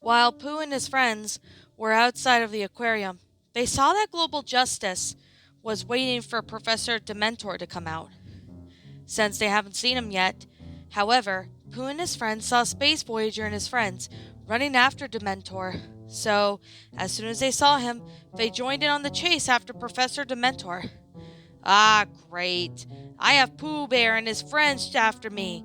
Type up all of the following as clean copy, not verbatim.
While Pooh and his friends were outside of the aquarium, they saw that Global Justice was waiting for Professor Dementor to come out. Since they haven't seen him yet, however, Pooh and his friends saw Space Voyager and his friends running after Dementor. So, as soon as they saw him, they joined in on the chase after Professor Dementor. Ah, great. I have Pooh Bear and his friends after me.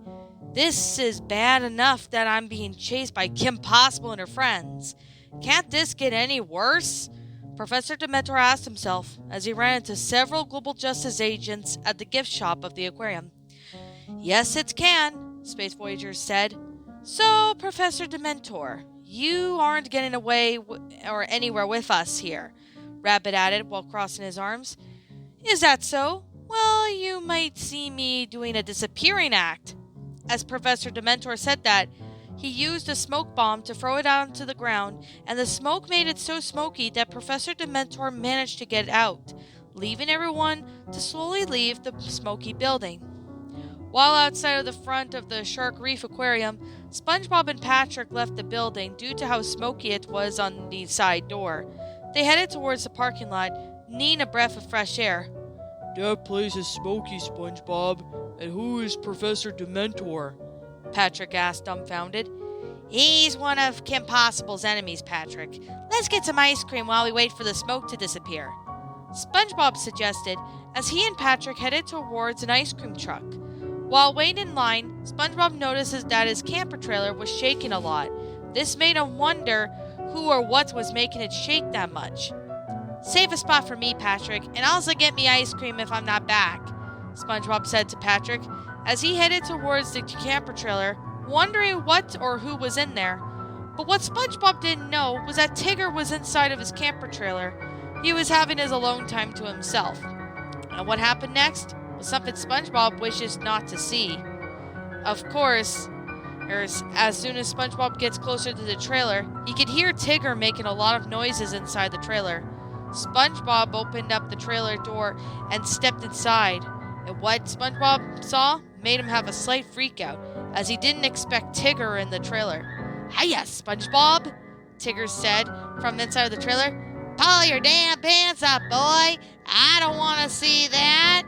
This is bad enough that I'm being chased by Kim Possible and her friends. Can't this get any worse? Professor Dementor asked himself as he ran into several Global Justice agents at the gift shop of the aquarium. Yes, it can, Space Voyager said. So, Professor Dementor, you aren't getting away or anywhere with us here, Rabbit added while crossing his arms. Is that so? Well, you might see me doing a disappearing act. As Professor Dementor said that, he used a smoke bomb to throw it onto the ground, and the smoke made it so smoky that Professor Dementor managed to get out, leaving everyone to slowly leave the smoky building. While outside of the front of the Shark Reef Aquarium, SpongeBob and Patrick left the building due to how smoky it was on the side door. They headed towards the parking lot, needing a breath of fresh air. That place is smoky, SpongeBob. And who is Professor Dementor? Patrick asked, dumbfounded. He's one of Kim Possible's enemies, Patrick. Let's get some ice cream while we wait for the smoke to disappear, SpongeBob suggested as he and Patrick headed towards an ice cream truck. While waiting in line, SpongeBob notices that his camper trailer was shaking a lot. This made him wonder who or what was making it shake that much. Save a spot for me, Patrick, and also get me ice cream if I'm not back, SpongeBob said to Patrick as he headed towards the camper trailer, wondering what or who was in there. But what SpongeBob didn't know was that Tigger was inside of his camper trailer. He was having his alone time to himself. And what happened next was something SpongeBob wishes not to see. Of course, as soon as SpongeBob gets closer to the trailer, he could hear Tigger making a lot of noises inside the trailer. SpongeBob opened up the trailer door and stepped inside, and what SpongeBob saw made him have a slight freakout, as he didn't expect Tigger in the trailer. Hiya, SpongeBob, Tigger said from inside of the trailer. Pull your damn pants up, boy! I don't want to see that!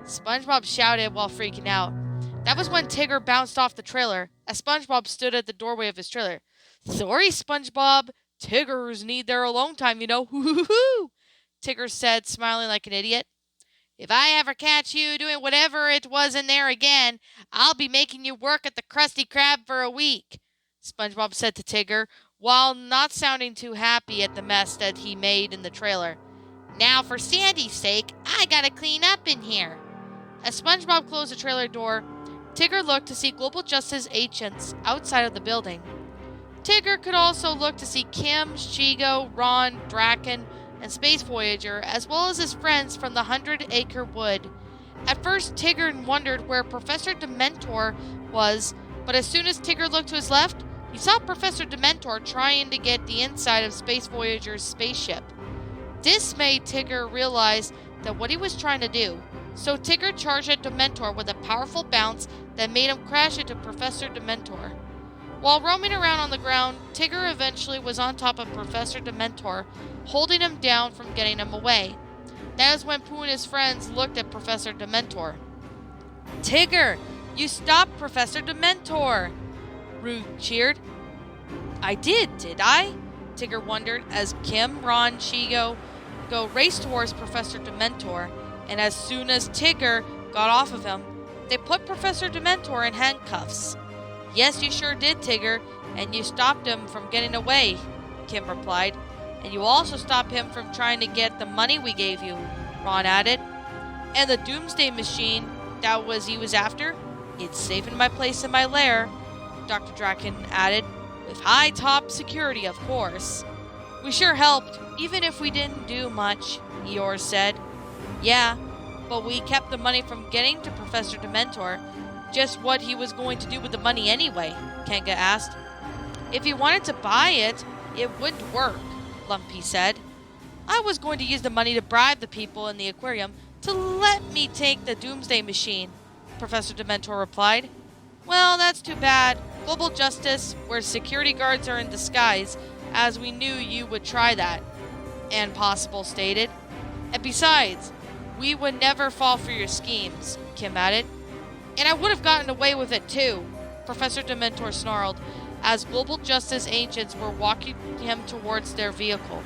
SpongeBob shouted while freaking out. That was when Tigger bounced off the trailer, as SpongeBob stood at the doorway of his trailer. Sorry, SpongeBob. Tiggers need their alone time, you know. Hoo-hoo-hoo! Tigger said, smiling like an idiot. If I ever catch you doing whatever it was in there again, I'll be making you work at the Krusty Krab for a week, SpongeBob said to Tigger, while not sounding too happy at the mess that he made in the trailer. Now, for Sandy's sake, I gotta clean up in here. As SpongeBob closed the trailer door, Tigger looked to see Global Justice agents outside of the building. Tigger could also look to see Kim, Shigo, Ron, Draken, and Space Voyager, as well as his friends from the 100-acre wood. At first, Tigger wondered where Professor Dementor was, but as soon as Tigger looked to his left, he saw Professor Dementor trying to get the inside of Space Voyager's spaceship. This made Tigger realize that what he was trying to do, so Tigger charged at Dementor with a powerful bounce that made him crash into Professor Dementor. While roaming around on the ground, Tigger eventually was on top of Professor Dementor, holding him down from getting him away. That is when Pooh and his friends looked at Professor Dementor. Tigger, you stopped Professor Dementor! Roo cheered. I did I? Tigger wondered as Kim, Ron, Shigo raced towards Professor Dementor, and as soon as Tigger got off of him, they put Professor Dementor in handcuffs. Yes, you sure did, Tigger, and you stopped him from getting away, Kim replied. And you also stopped him from trying to get the money we gave you, Ron added. And the Doomsday Machine he was after? It's safe in my place in my lair, Dr. Draken added, with high top security, of course. We sure helped, even if we didn't do much, Eeyore said. Yeah, but we kept the money from getting to Professor Dementor. Just what he was going to do with the money anyway, Kanga asked. If he wanted to buy it, it wouldn't work, Lumpy said. I was going to use the money to bribe the people in the aquarium to let me take the Doomsday Machine, Professor Dementor replied. Well, that's too bad. global justice where security guards are in disguise, as we knew you would try that, and Possible stated. And besides, we would never fall for your schemes, Kim added. And I would have gotten away with it too, Professor Dementor snarled, as global justice agents were walking him towards their vehicle.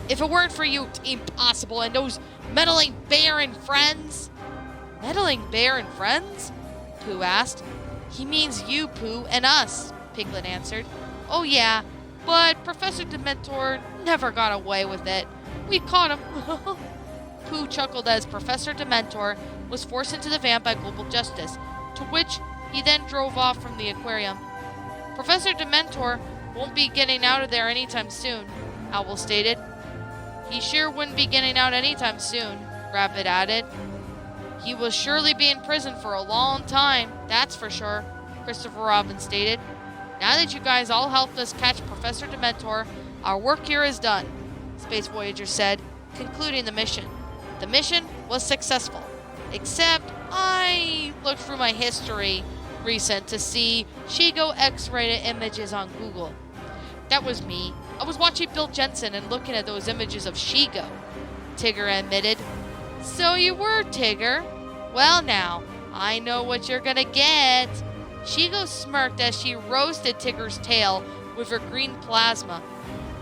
If it weren't for you, Team Possible, and those meddling bear and friends. Meddling bear and friends? Pooh asked. He means you, Pooh, and us, Piglet answered. Oh yeah, but Professor Dementor never got away with it. We caught him. Pooh chuckled as Professor Dementor was forced into the van by global justice, to which he then drove off from the aquarium. Professor Dementor won't be getting out of there anytime soon, Owl stated. He sure wouldn't be getting out anytime soon, Rabbit added. He will surely be in prison for a long time, that's for sure, Christopher Robin stated. Now that you guys all helped us catch Professor Dementor, our work here is done, Space Voyager said, concluding the mission. The mission was successful, except I looked through my history recent to see Shigo X-rated images on Google. That was me. I was watching Bill Jensen and looking at those images of Shigo, Tigger admitted. So you were, Tigger. Well now, I know what you're gonna get. Shigo smirked as she roasted Tigger's tail with her green plasma.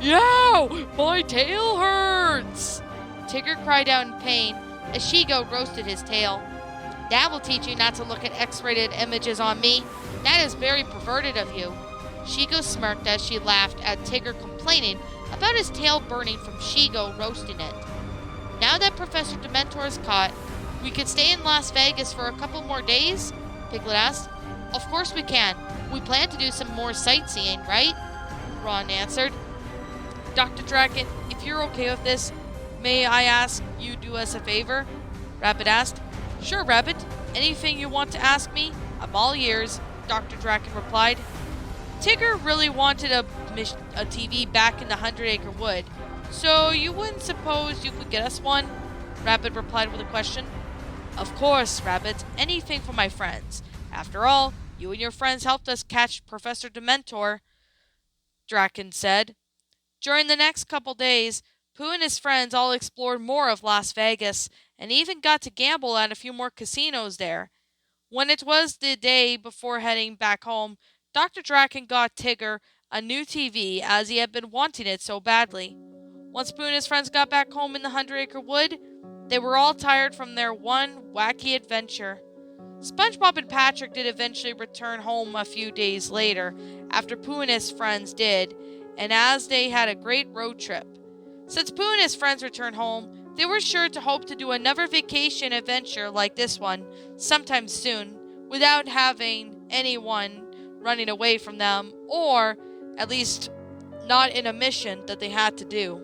Yow! My tail hurts! Tigger cried out in pain as Shigo roasted his tail. That will teach you not to look at X-rated images on me. That is very perverted of you. Shigo smirked as she laughed at Tigger complaining about his tail burning from Shigo roasting it. Now that Professor Dementor is caught, we could stay in Las Vegas for a couple more days? Piglet asked. Of course we can. We plan to do some more sightseeing, right? Ron answered. Dr. Draken, if you're okay with this, may I ask you do us a favor? Rabbit asked. Sure, Rabbit. Anything you want to ask me? I'm all ears, Dr. Draken replied. Tigger really wanted a TV back in the 100-acre wood, so you wouldn't suppose you could get us one? Rabbit replied with a question. Of course, Rabbit. Anything for my friends. After all, you and your friends helped us catch Professor Dementor, Draken said. During the next couple days, Pooh and his friends all explored more of Las Vegas and even got to gamble at a few more casinos there. When it was the day before heading back home, Dr. Draken got Tigger a new TV as he had been wanting it so badly. Once Pooh and his friends got back home in the 100-acre wood, they were all tired from their one wacky adventure. SpongeBob and Patrick did eventually return home a few days later, after Pooh and his friends did, and as they had a great road trip. Since Pooh and his friends returned home, they were sure to hope to do another vacation adventure like this one sometime soon, without having anyone running away from them, or at least not in a mission that they had to do.